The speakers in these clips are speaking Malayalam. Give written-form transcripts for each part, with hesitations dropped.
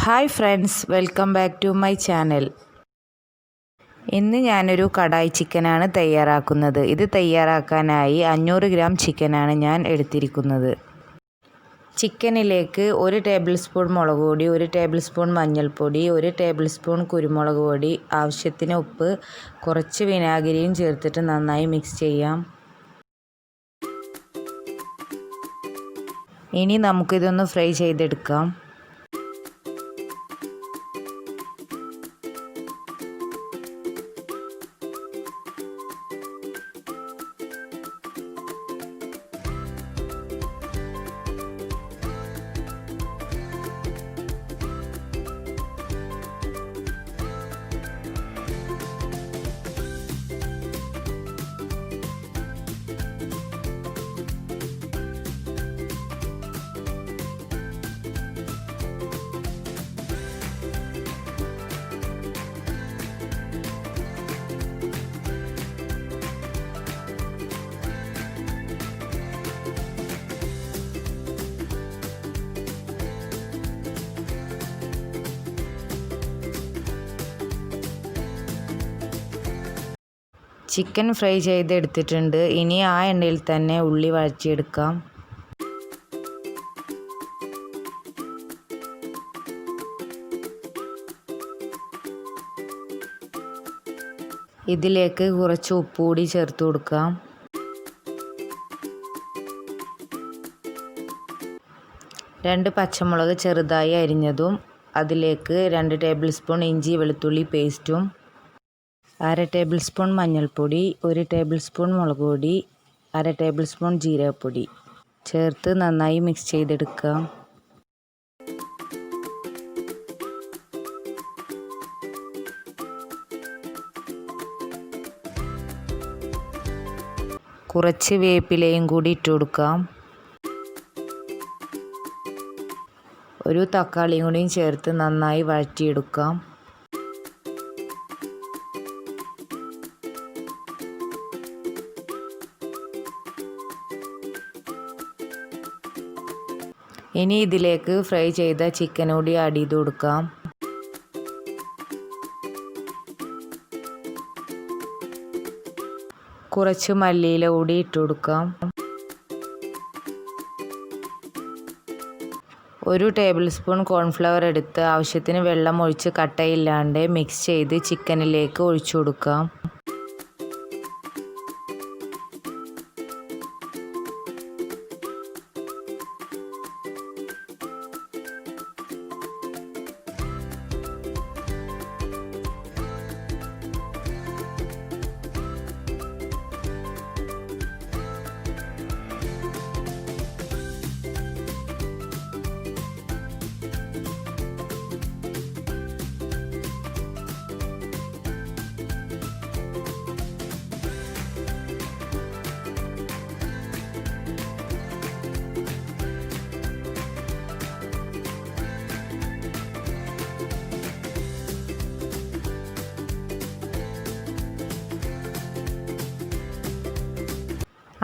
Hi friends, welcome back to my channel. ഇന്ന് ഞാനൊരു കടായി ചിക്കനാണ് തയ്യാറാക്കുന്നത്. ഇത് തയ്യാറാക്കാനായി 500 ഗ്രാം ചിക്കനാണ് ഞാൻ എടുത്തിരിക്കുന്നത്. ചിക്കനിലേക്ക് 1 ടേബിൾ സ്പൂൺ മുളക് പൊടി, 1 ടേബിൾ സ്പൂൺ മഞ്ഞൾപ്പൊടി, 1 ടേബിൾ സ്പൂൺ കുരുമുളക് പൊടി, ആവശ്യത്തിന് ഉപ്പ്, കുറച്ച് വിനാഗിരിയും ചേർത്തിട്ട് നന്നായി മിക്സ് ചെയ്യാം. ഇനി നമുക്കിതൊന്ന് ഫ്രൈ ചെയ്തെടുക്കാം. ചിക്കൻ ഫ്രൈ ചെയ്തെടുത്തിട്ടുണ്ട്. ഇനി ആ എണ്ണയിൽ തന്നെ ഉള്ളി വഴറ്റിയെടുക്കാം. ഇതിലേക്ക് കുറച്ച് ഉപ്പ് കൂടി ചേർത്ത് കൊടുക്കാം. രണ്ട് പച്ചമുളക് ചെറുതായി അരിഞ്ഞതും, അതിലേക്ക് 2 ടേബിൾ സ്പൂൺ ഇഞ്ചി വെളുത്തുള്ളി പേസ്റ്റും, 1/2 ടേബിൾ സ്പൂൺ മഞ്ഞൾപ്പൊടി, 1 ടേബിൾ സ്പൂൺ മുളക് പൊടി, 1/2 ടേബിൾ സ്പൂൺ ജീരകപ്പൊടി ചേർത്ത് നന്നായി മിക്സ് ചെയ്തെടുക്കാം. കുറച്ച് വേപ്പിലയും കൂടി ഇട്ട് കൊടുക്കാം. ഒരു തക്കാളിയും കൂടിയും ചേർത്ത് നന്നായി വഴറ്റിയെടുക്കാം. ഇനി ഇതിലേക്ക് ഫ്രൈ ചെയ്ത ചിക്കൻ കൂടി ആഡ് ചെയ്ത് കൊടുക്കാം. കുറച്ച് മല്ലിയില കൂടി ഇട്ട് കൊടുക്കാം. 1 ടേബിൾ സ്പൂൺ കോൺഫ്ലവർ എടുത്ത് ആവശ്യത്തിന് വെള്ളം ഒഴിച്ച് കട്ടയില്ലാണ്ട് മിക്സ് ചെയ്ത് ചിക്കനിലേക്ക് ഒഴിച്ചു കൊടുക്കാം.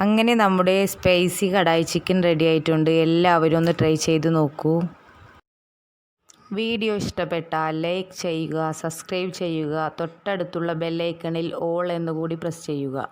അങ്ങനെ നമ്മുടെ സ്പൈസി കടായി ചിക്കൻ റെഡി ആയിട്ടുണ്ട്. എല്ലാവരും ഒന്ന് ട്രൈ ചെയ്ത് നോക്കൂ. വീഡിയോ ഇഷ്ടപ്പെട്ടാൽ ലൈക്ക് ചെയ്യുക, സബ്സ്ക്രൈബ് ചെയ്യുക, തൊട്ടടുത്തുള്ള ബെല്ലൈക്കണിൽ ഓൾ എന്നുകൂടി പ്രസ് ചെയ്യുക.